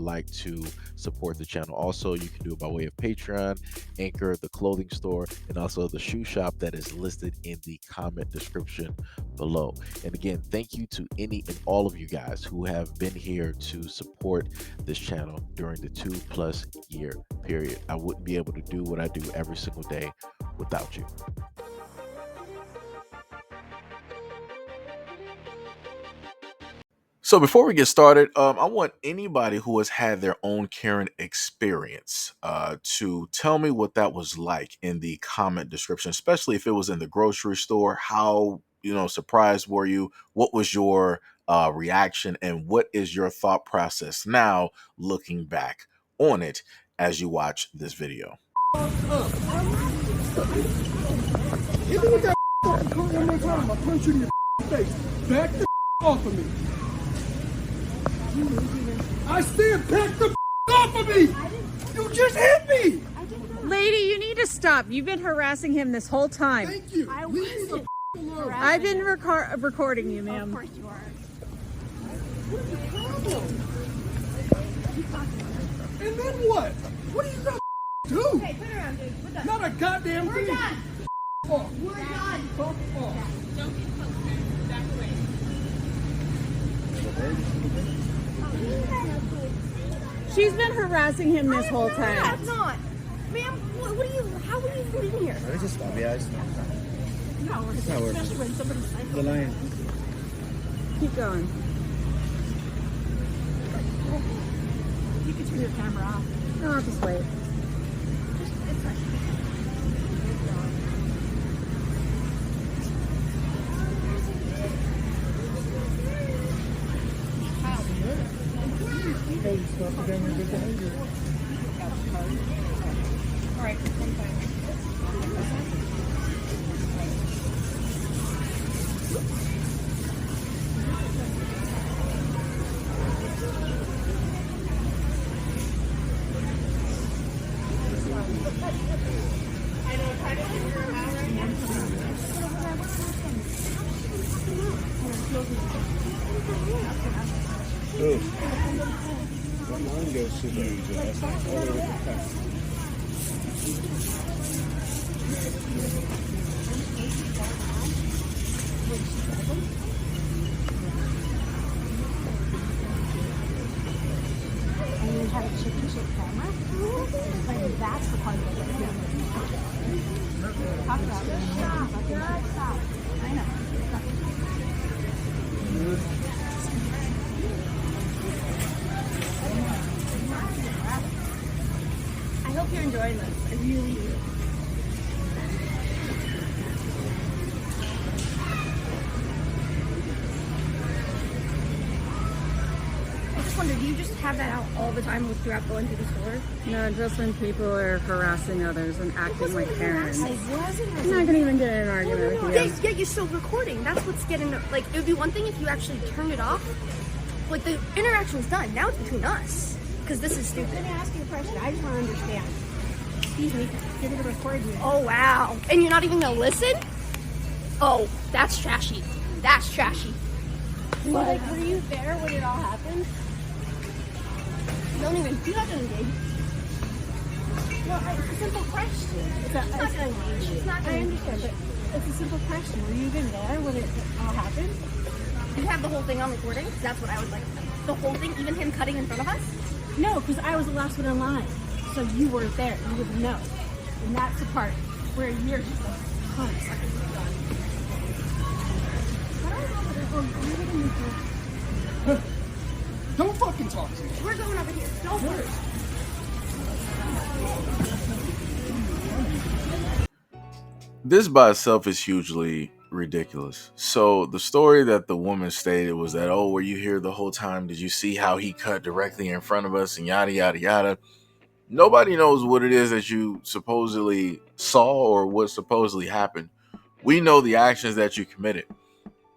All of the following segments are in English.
like to support the channel. Also, you can do it by way of Patreon, Anchor, the clothing store, and also the shoe shop that is listed in the comment description below. And again, thank you to any and all of you guys who have been here to support this channel during the 2+ year period. I wouldn't be able to do what I do every single day without you. So before we get started, I want anybody who has had their own Karen experience to tell me what that was like in the comment description, especially if it was in the grocery store. How, surprised were you? What was your reaction? And what is your thought process now looking back on it as you watch this video? Hit me with that fucking car one more time. I'll punch you in your face. Back the off of me. I said back the off of me. You just hit me. Lady, you need to stop. You've been harassing him this whole time. Thank you. Leave me the alone. I've been recording you, ma'am. Of course you are. What is the problem? And then what? What are you gonna do? Hey, turn around, dude. We're done. Not a goddamn We're thing. done. Off. We're done. Fuck off. Don't get close, man. Back away. She's been harassing him this whole I time. have not. Ma'am, what are you, how are you even here? I just stop. Yeah, it's not. No, especially when somebody's like, The line. Keep going. you can turn your camera off. No, I'll just wait. It's like, Hey, you stop again with good behavior. all right, one time. Oh. That line goes super easy. That's not all over the path. And you have a chicken shaped camera. And that's the part that gets me. Talk about it. Stop. I know. I hope you're enjoying this. I really do. I just wonder, do you just have that out all the time throughout going through the store? No, just when people are harassing others and acting like Karens. I wasn't. I'm not gonna even get in an argument with you. Yeah, you're still recording. That's what's getting, like, it would be one thing if you actually turned it off. Like, the interaction's done. Now it's between us. Because this is stupid. Let me ask you a question. I just want to understand. Excuse me. You're going to record you. Oh, wow. And you're not even going to listen? Oh, that's trashy. That's trashy. So, like, were you there when it all happened? Don't even, you have to engage. Well, it's a simple question. It's not going to engage. It's not going to understand, but it's a simple question. Were you even there when it all happened? You have the whole thing on recording? That's what I would like. The whole thing, even him cutting in front of us? No, because I was the last one in line. So you weren't there. You wouldn't know. And that's the part where you're just like, oh, it's like, Don't fucking talk to me. we're going over here. Don't worry. This by itself is hugely ridiculous. So the story that the woman stated was that, oh, were you here the whole time? Did you see how he cut directly in front of us and yada, yada, yada? Nobody knows what it is that you supposedly saw or what supposedly happened. We know the actions that you committed.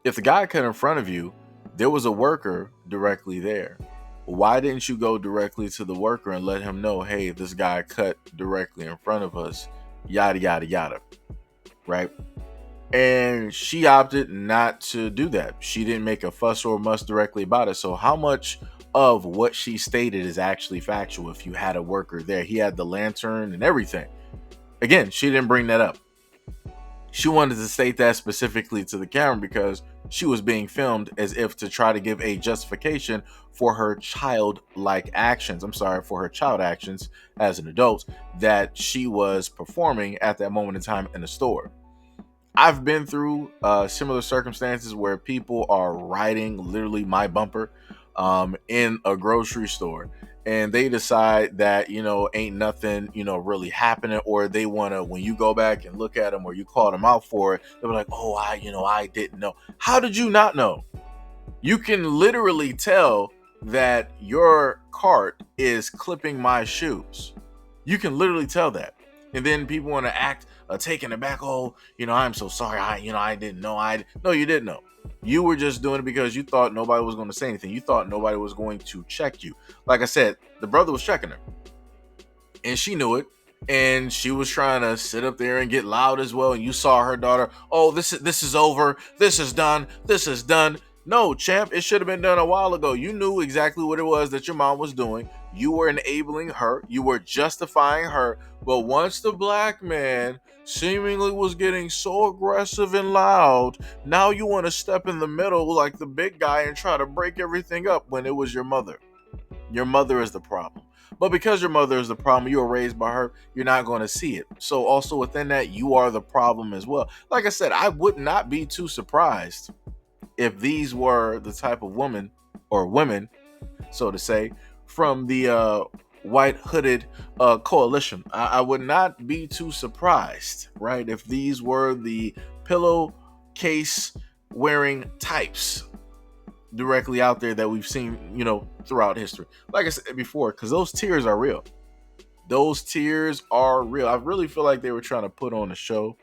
If the guy cut in front of you, there was a worker directly there. Why didn't you go directly to the worker and let him know, hey, this guy cut directly in front of us, yada, yada, yada, right? And she opted not to do that. She didn't make a fuss or muss directly about it. So how much of what she stated is actually factual if you had a worker there? He had the lantern and everything. Again, she didn't bring that up. She wanted to state that specifically to the camera because she was being filmed as if to try to give a justification for her childlike actions. I'm sorry, for her child actions as an adult that she was performing at that moment in time in the store. I've been through similar circumstances where people are riding literally my bumper in a grocery store, and they decide that, ain't nothing, really happening, or they want to, when you go back and look at them or you call them out for it, they're like, oh, I didn't know. How did you not know? You can literally tell that your cart is clipping my shoes. You can literally tell that. And then people want to act taken aback. Oh, I'm so sorry. I didn't know. No, you didn't know. You were just doing it because you thought nobody was going to say anything. You thought nobody was going to check you. Like I said, the brother was checking her, and she knew it. And she was trying to sit up there and get loud as well. And you saw her daughter. Oh, this is over. This is done. This is done. No, champ, it should have been done a while ago. You knew exactly what it was that your mom was doing. You were enabling her. You were justifying her. But once the black man seemingly was getting so aggressive and loud, now you want to step in the middle like the big guy and try to break everything up when it was your mother. Your mother is the problem. But because your mother is the problem, you were raised by her, you're not going to see it. So also within that, you are the problem as well. Like I said, I would not be too surprised if these were the type of woman or women, so to say, from the white hooded coalition. I would not be too surprised, right, if these were the pillowcase wearing types directly out there that we've seen, throughout history. Like I said before, because those tears are real. Those tears are real. I really feel like they were trying to put on a show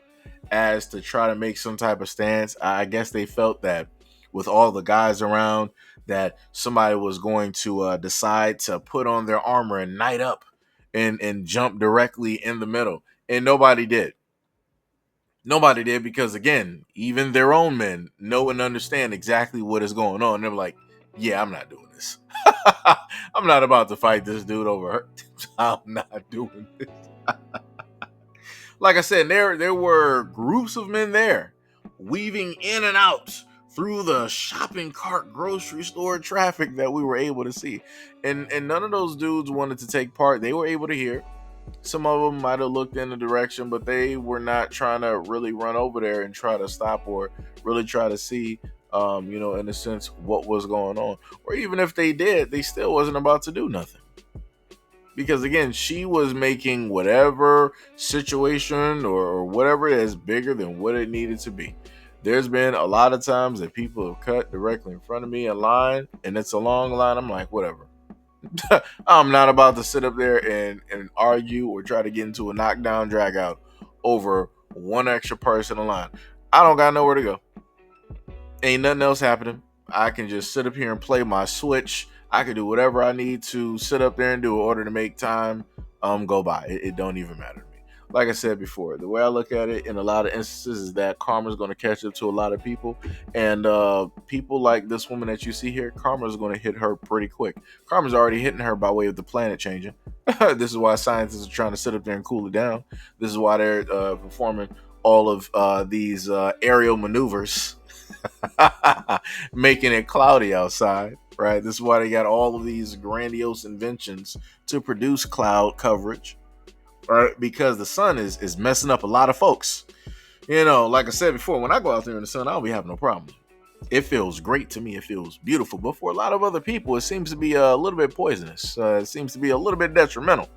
as to try to make some type of stance. I guess they felt that with all the guys around, that somebody was going to decide to put on their armor and knight up and jump directly in the middle. And nobody did. Nobody did, because again, even their own men know and understand exactly what is going on. They're like, yeah, I'm not doing this. I'm not about to fight this dude over her. I'm not doing this. Like I said, there were groups of men there weaving in and out through the shopping cart grocery store traffic that we were able to see. And none of those dudes wanted to take part. They were able to hear. Some of them might have looked in the direction, but they were not trying to really run over there and try to stop or really try to see, in a sense, what was going on. Or even if they did, they still wasn't about to do nothing. Because again, she was making whatever situation or whatever it is bigger than what it needed to be. There's been a lot of times that people have cut directly in front of me in line, and it's a long line. I'm like, whatever. I'm not about to sit up there and argue or try to get into a knockdown drag out over one extra person in line. I don't got nowhere to go. Ain't nothing else happening. I can just sit up here and play my Switch. I can do whatever I need to sit up there and do in order to make time go by. It don't even matter to me. Like I said before, the way I look at it in a lot of instances is that karma's going to catch up to a lot of people. And people like this woman that you see here, karma's going to hit her pretty quick. Karma's already hitting her by way of the planet changing. This is why scientists are trying to sit up there and cool it down. This is why they're performing all of these aerial maneuvers, making it cloudy outside. Right? This is why they got all of these grandiose inventions to produce cloud coverage. Right? Because the sun is messing up a lot of folks. Like I said before, when I go out there in the sun, I don't be having no problem. It feels great to me. It feels beautiful. But for a lot of other people, it seems to be a little bit poisonous. It seems to be a little bit detrimental.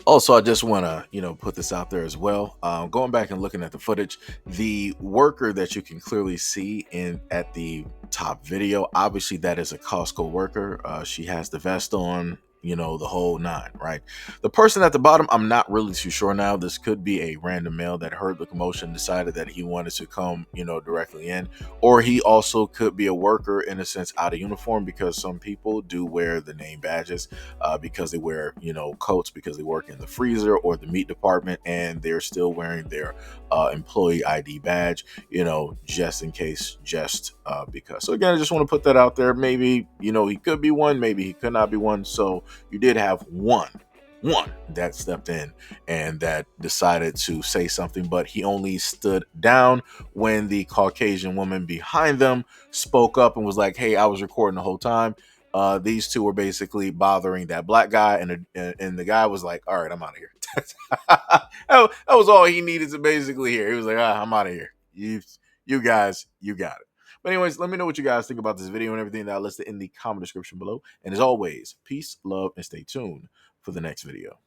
Also, I just want to, put this out there as well. Going back and looking at the footage, the worker that you can clearly see at the top video, obviously that is a Costco worker. She has the vest on, the whole nine, right? The person at the bottom, I'm not really too sure now. This could be a random male that heard the commotion, decided that he wanted to come, directly in, or he also could be a worker in a sense out of uniform, because some people do wear the name badges because they wear, coats because they work in the freezer or the meat department, and they're still wearing their employee ID badge, just in case, just because. So again, I just want to put that out there. Maybe, he could be one, maybe he could not be one. So you did have one that stepped in and that decided to say something, but he only stood down when the Caucasian woman behind them spoke up and was like, hey, I was recording the whole time. These two were basically bothering that black guy, and the guy was like, all right, I'm out of here. that was all he needed to basically hear. He was like, I'm out of here. You guys, you got it. But anyways, let me know what you guys think about this video and everything that I listed in the comment description below. And as always, peace, love, and stay tuned for the next video.